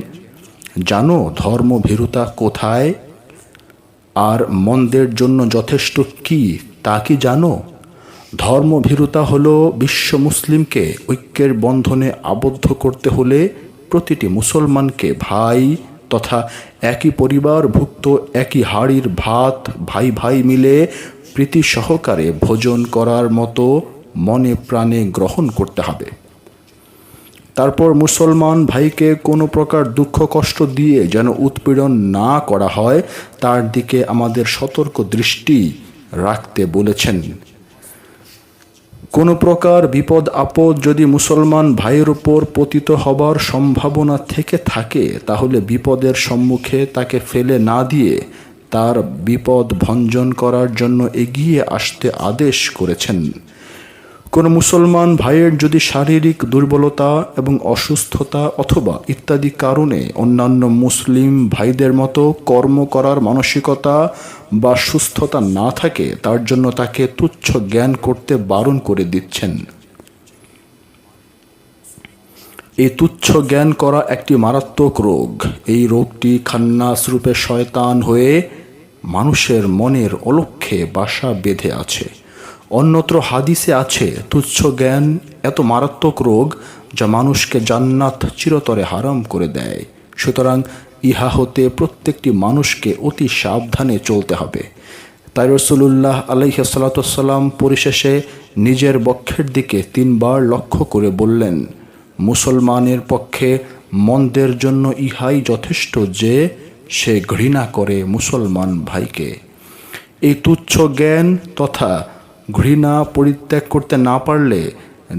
জানো ধর্মভীরুতা কোথায় আর মন্দের জন্য যথেষ্ট কি তা কি জানো? ধর্মভীরুতা হলো বিশ্ব মুসলিমকে ঐক্যের বন্ধনে আবদ্ধ করতে হলে প্রতিটি মুসলমানকে ভাই তথা একই পরিবারভুক্ত একই হাড়ির ভাত ভাই ভাই মিলে প্রীতি সহকারে ভোজন করার মতো মনে প্রাণে গ্রহণ করতে হবে। তারপর মুসলমান ভাইকে কোনো প্রকার দুঃখ কষ্ট দিয়ে যেন উৎপীড়ন না করা হয় তার দিকে আমাদের সতর্ক দৃষ্টি রাখতে বলেছেন। কোনো প্রকার বিপদ আপদ যদি মুসলমান ভাইয়ের উপর পতিত হবার সম্ভাবনা থেকে থাকে তাহলে বিপদের সম্মুখে তাকে ফেলে না দিয়ে তার বিপদ ভঞ্জন করার জন্য এগিয়ে আসতে আদেশ করেছেন। কোনো মুসলমান ভাইয়ের যদি শারীরিক দুর্বলতা এবং অসুস্থতা অথবা ইত্যাদি কারণে অন্যান্য মুসলিম ভাইদের মতো কর্ম করার মানসিকতা বা সুস্থতা না থাকে তার জন্য তাকে তুচ্ছ জ্ঞান করতে বারণ করে দিচ্ছেন। এই তুচ্ছ জ্ঞান করা একটি মারাত্মক রোগ। এই রোগটি খান্নাস রূপে শয়তান হয়ে মানুষের মনের অলক্ষ্যে বাসা বেঁধে আছে। অন্যত্র হাদিসে আছে তুচ্ছ জ্ঞান এত মারাত্মক রোগ যা মানুষকে জান্নাত চিরতরে হারাম করে দেয়। সুতরাং ইহা হতে প্রত্যেকটি মানুষকে অতি সাবধানে চলতে হবে। তাই রাসূলুল্লাহ আলাইহিস সালাতু ওয়াস সালাম পরিশেষে নিজের বক্ষের দিকে 3 বার লক্ষ্য করে বললেন, মুসলমানের পক্ষে মন্দের জন্য ইহাই যথেষ্ট যে সে ঘৃণা করে মুসলমান ভাইকে। এই তুচ্ছ জ্ঞান তথা ঘৃণা পরিত্যাগ করতে না পারলে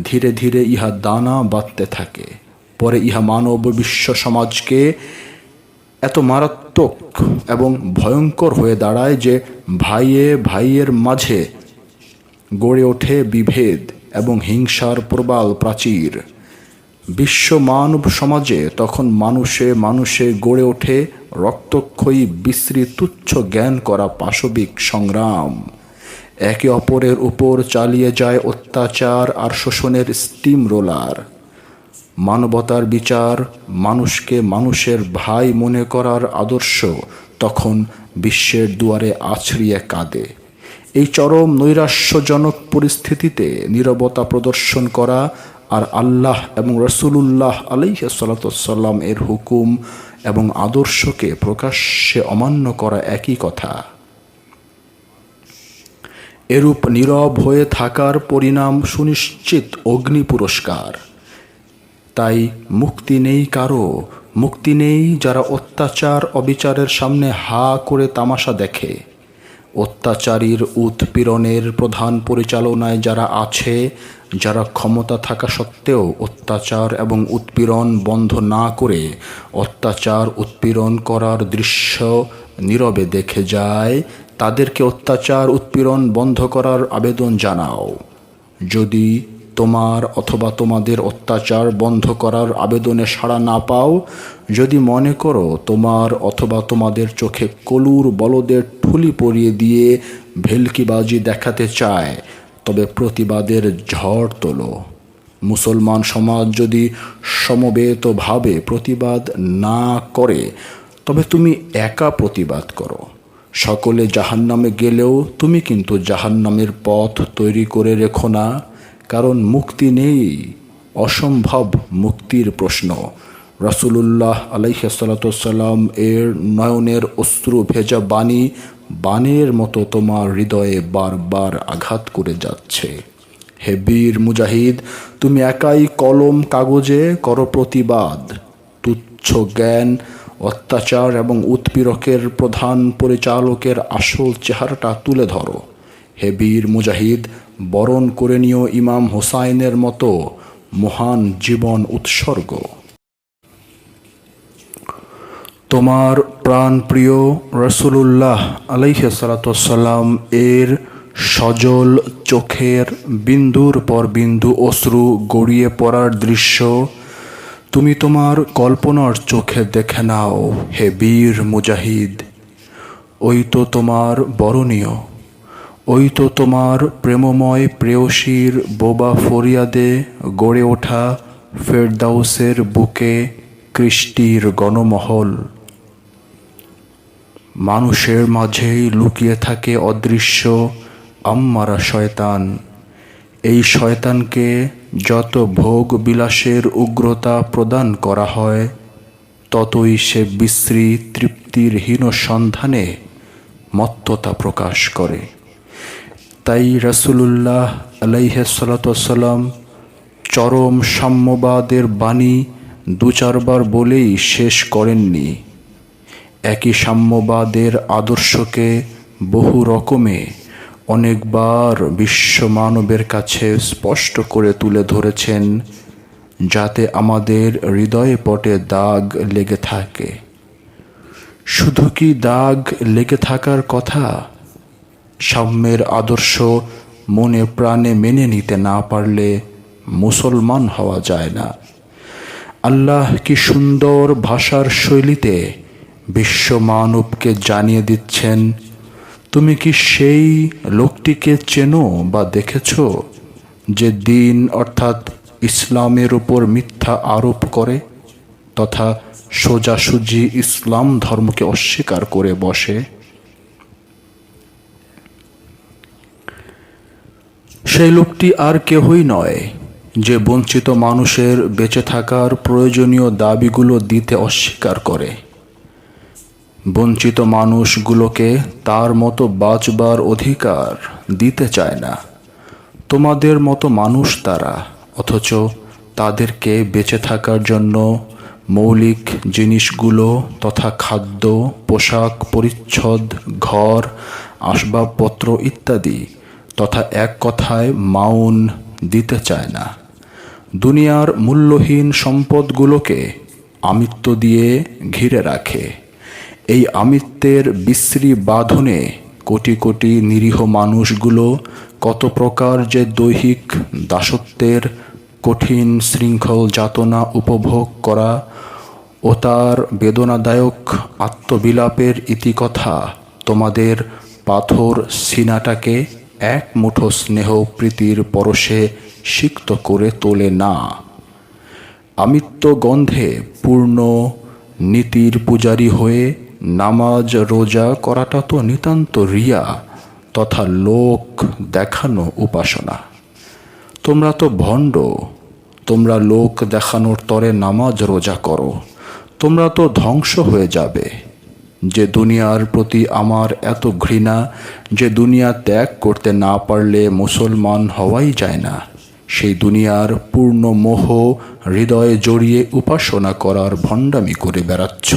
ধীরে ধীরে ইহা দানা বাঁধতে থাকে। পরে ইহা মানব বিশ্ব সমাজকে এত মারাত্মক এবং ভয়ঙ্কর হয়ে দাঁড়ায় যে ভাইয়ে ভাইয়ের মাঝে গড়ে ওঠে বিভেদ এবং হিংসার প্রবাল প্রাচীর। বিশ্ব মানব সমাজে তখন মানুষে মানুষে গড়ে ওঠে রক্তক্ষয়ী বিশ্রী তুচ্ছ জ্ঞান করা পাশবিক সংগ্রাম। একে অপরের উপর চালিয়ে যায় অত্যাচার আর শোষণের স্টিম রোলার। মানবতার বিচার, মানুষকে মানুষের ভাই মনে করার আদর্শ তখন বিশ্বের দুয়ারে আছড়িয়ে কাঁদে। এই চরম নৈরাশ্যজনক পরিস্থিতিতে নীরবতা প্রদর্শন করা আর আল্লাহ এবং রাসূলুল্লাহ আলাইহিস সালাতু ওয়াস সালাম এর হুকুম এবং আদর্শকে প্রকাশ্যে অমান্য করা একই কথা। এরূপ নীরব হয়ে থাকার পরিণাম সুনিশ্চিত অগ্নি পুরস্কার। তাই মুক্তি নেই কারো, মুক্তি নেই যারা অত্যাচার অবিচারের সামনে হা করে তামাশা দেখে। অত্যাচারীর উৎপীড়নের প্রধান পরিচালনায় যারা আছে, যারা ক্ষমতা থাকা সত্ত্বেও অত্যাচার এবং উৎপীড়ন বন্ধ না করে অত্যাচার উৎপীড়ন করার দৃশ্য নীরবে দেখে যায়, তাদেরকে অত্যাচার উৎপীড়ন বন্ধ করার আবেদন জানাও। যদি তোমার অথবা তোমাদের অত্যাচার বন্ধ করার আবেদনে সাড়া না পাও, যদি মনে করো তোমার অথবা তোমাদের চোখে কলুর বলদের ঠুলি পরিয়ে দিয়ে ভেলকিবাজি দেখাতে চায়, তবে প্রতিবাদের ঝড় তোলো। মুসলমান সমাজ যদি সমবেতভাবে প্রতিবাদ না করে তবে তুমি একা প্রতিবাদ করো। সকলে জাহান্নামে গেলেও তুমি কিন্তু জাহান্নামের পথ তৈরি করে রেখো না, কারণ মুক্তি নেই, অসম্ভব মুক্তির প্রশ্ন। রাসূলুল্লাহ আলাইহিস সালাতু ওয়াস সালাম এর নয়নের অশ্রু ভেজা বাণী বানের মতো তোমার হৃদয়ে বারবার আঘাত করে যাচ্ছে। হে বীর মুজাহিদ, তুমি একাই কলম কাগজে করো প্রতিবাদ। তুচ্ছ জ্ঞান, অত্যাচার এবং উৎপীড়কের প্রধান পরিচালকের আসল চেহারাটা তুলে ধরো। হে বীর মুজাহিদ, বরণ করে নিও ইমাম হোসাইনের মতো মহান জীবন উৎসর্গ। তোমার প্রাণপ্রিয় রাসূলুল্লাহ আলাইহিস সালাতু ওয়াস সালাম এর সজল চোখের বিন্দুর পর বিন্দু অশ্রু গড়িয়ে পড়ার দৃশ্য তুমি তোমার কল্পনার চোখে দেখে নাও। হে বীর মুজাহিদ, ওই তো তোমার বরণীয়, ওই তো তোমার প্রেমময় প্রেয়সীর বোবা ফরিয়াদে গড়ে ওঠা ফেরদাউসের বুকে কৃষ্টির গণমহল। মানুষের মাঝেই লুকিয়ে থাকে অদৃশ্য আম্মারা শয়তান। এই শয়তানকে যত ভোগ বিলাসের উগ্রতা প্রদান করা হয়, ততই সে বিশ্রী তৃপ্তির হীন সন্ধানে মত্ততা প্রকাশ করে। তাই রাসূলুল্লাহ আলাইহিস সালাতু ওয়াসসালাম চরম সাম্যবাদের বাণী দু চারবার বলেই শেষ করেননি। একই সাম্যবাদের আদর্শকে বহু রকমে অনেকবার বিশ্ব মানবের কাছে স্পষ্ট করে তুলে ধরেছেন, যাতে আমাদের হৃদয়ে পটে দাগ লেগে থাকে। শুধু কি দাগ লেগে থাকার কথা? সাম্যের আদর্শ মনে প্রাণে মেনে নিতে না পারলে মুসলমান হওয়া যায় না। আল্লাহ কি সুন্দর ভাষার শৈলীতে বিশ্ব মানবকে জানিয়ে দিচ্ছেন, তুমি কি সেই লোকটিকে চেনো বা দেখেছ যে দিন অর্থাৎ ইসলামের উপর মিথ্যা আরোপ করে তথা সোজাসুজি ইসলাম ধর্মকে অস্বীকার করে বসে? সেই লোকটি আর কেহই নয় যে বঞ্চিত মানুষের বেঁচে থাকার প্রয়োজনীয় দাবিগুলো দিতে অস্বীকার করে, বঞ্চিত মানুষগুলোকে তার মতো বাঁচবার অধিকার দিতে চায় না। তোমাদের মতো মানুষ তারা, অথচ তাদেরকে বেঁচে থাকার জন্য মৌলিক জিনিসগুলো তথা খাদ্য, পোশাক পরিচ্ছদ, ঘর, আসবাবপত্র ইত্যাদি তথা এক কথায় মাউন দিতে চায় না। দুনিয়ার মূল্যহীন সম্পদগুলোকে আমিত্ব দিয়ে ঘিরে রাখে। এই আমিত্বের বিশ্রী বাঁধনে কোটি কোটি নিরীহ মানুষগুলো কত প্রকার যে দৈহিক দাসত্বের কঠিন শৃঙ্খল যাতনা উপভোগ করা ও তার বেদনাদায়ক আত্মবিলাপের ইতিকথা তোমাদের পাথর সিনাটাকে এক মুঠো স্নেহ প্রীতির পরশে সিক্ত করে তোলে না। আমিত্ব গন্ধে পূর্ণ নীতির পূজারী হয়ে নামাজ রোজা করাটা তো নিতান্ত রিয়া তথা লোক দেখানো উপাসনা। তোমরা তো ভণ্ড, তোমরা লোক দেখানোর তরে নামাজ রোজা করো। তোমরা তো ধ্বংস হয়ে যাবে। যে দুনিয়ার প্রতি আমার এত ঘৃণা যে দুনিয়া ত্যাগ করতে না পারলে মুসলমান হওয়াই যায় না, সেই দুনিয়ার পূর্ণ মোহ হৃদয়ে জড়িয়ে উপাসনা করার ভণ্ডামি করে বেড়াচ্ছ।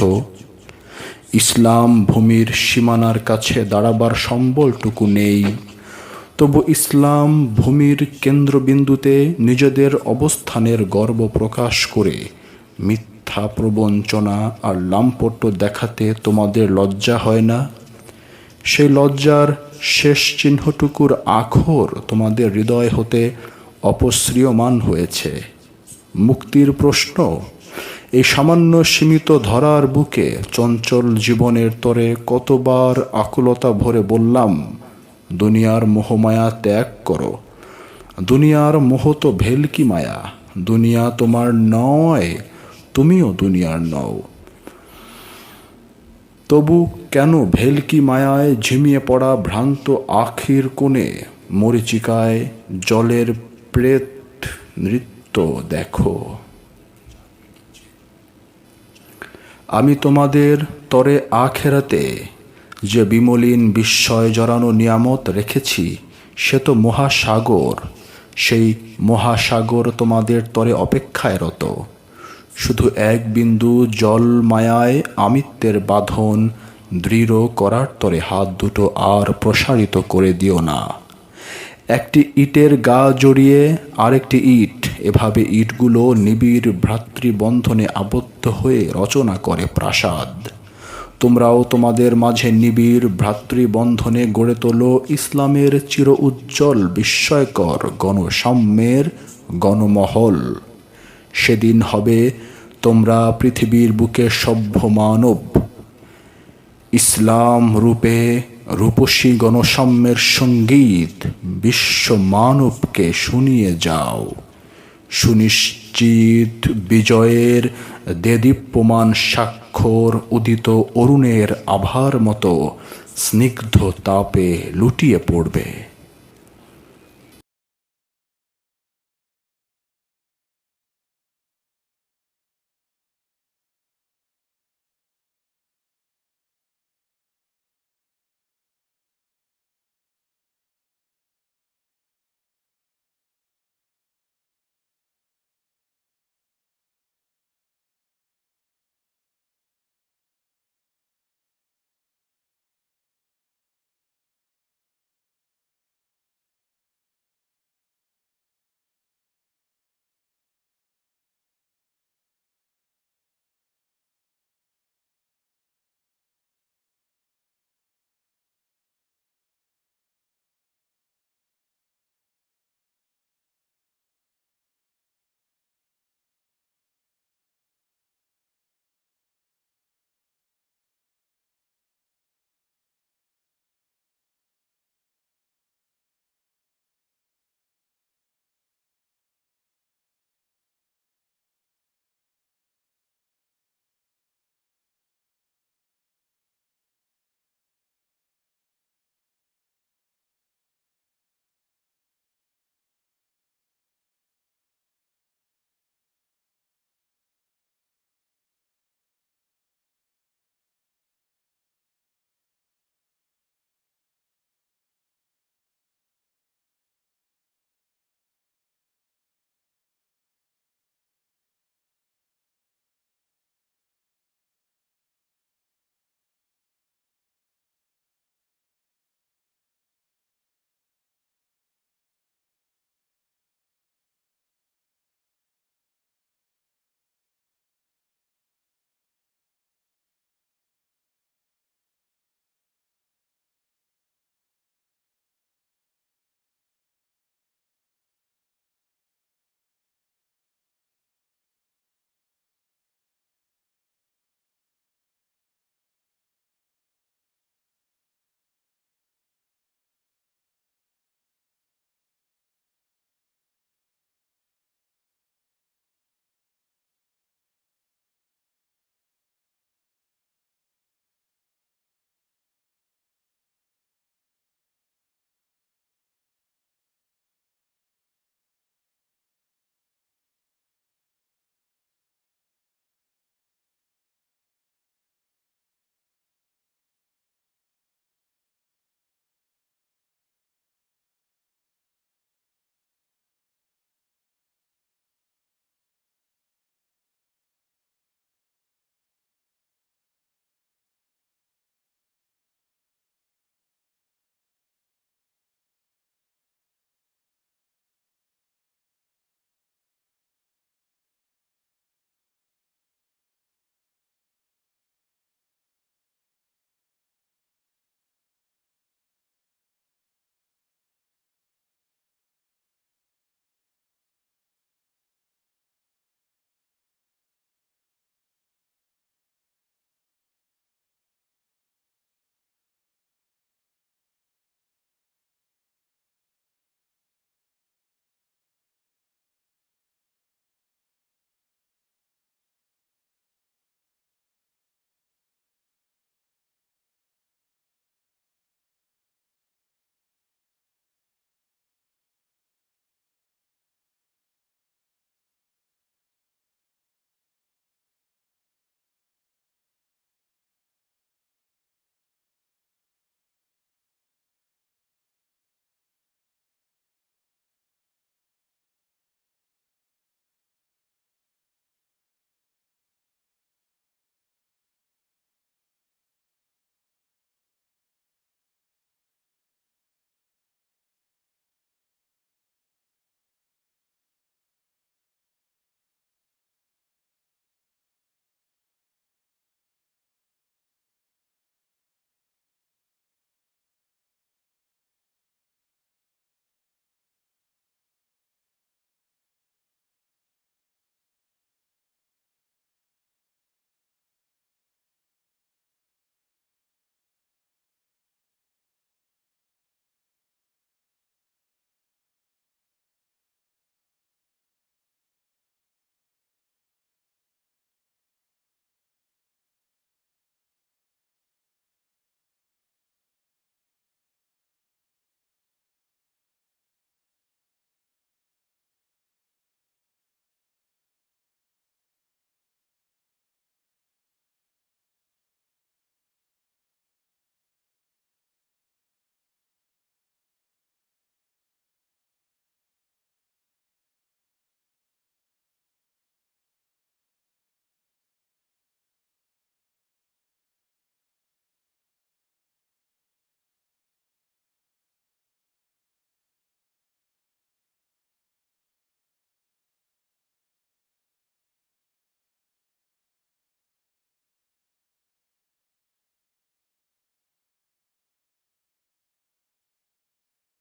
ইসলাম ভূমির সীমানার কাছে দাঁড়াবার সম্বলটুকু নেই, তবু ইসলাম ভূমির কেন্দ্রবিন্দুতে নিজেদের অবস্থানের গর্ব প্রকাশ করে মিথ্যা প্রবঞ্চনা আর লাম্পট্য দেখাতে তোমাদের লজ্জা হয় না? সেই লজ্জার শেষ চিহ্নটুকুর আখর তোমাদের হৃদয় হতে অপসৃয়মান হয়েছে। মুক্তির প্রশ্ন? এই সামান্য সীমিত ধরার বুকে চঞ্চল জীবনের তরে কতবার আকুলতা ভরে বললাম, দুনিয়ার মোহমায়া ত্যাগ করো। দুনিয়ার মোহ তো ভেলকি মায়া, দুনিয়া তোমার নয়, তুমিও দুনিয়ার নও। তবু কেন ভেলকি মায়ায় ঝিমিয়ে পড়া ভ্রান্ত আখির কোণে মরীচিকায় জলের প্রেত নৃত্য দেখো? আমি তোমাদের তরে আখেরাতে যে বিমলিন বিস্ময় জড়ানো নিয়ামত রেখেছি সে তো মহাসাগর। সেই মহাসাগর তোমাদের তরে অপেক্ষায় রত। শুধু এক বিন্দু জল মায়ায় আমিত্বের বাঁধন দৃঢ় করার তরে হাত দুটো আর প্রসারিত করে দিও না। একটি ইটের গা জড়িয়ে আরেকটি ইট, এভাবে ইটগুলো নিবিড় ভ্রাতৃবন্ধনে আবদ্ধ হয়ে রচনা করে প্রাসাদ। তোমরাও তোমাদের মাঝে নিবিড় ভ্রাতৃবন্ধনে গড়ে তোলো ইসলামের চির উজ্জ্বল বিস্ময়কর গণসাম্যের গণমহল। সেদিন হবে তোমরা পৃথিবীর বুকে সভ্য মানব। ইসলাম রূপে রূপসী গণসাম্যের সঙ্গীত বিশ্ব মানবকে শুনিয়ে যাও। সুনিশ্চিত বিজয়ের দেদীপ্যমান স্বাক্ষর উদিত অরুণের আভার মতো স্নিগ্ধ তাপে লুটিয়ে পড়বে।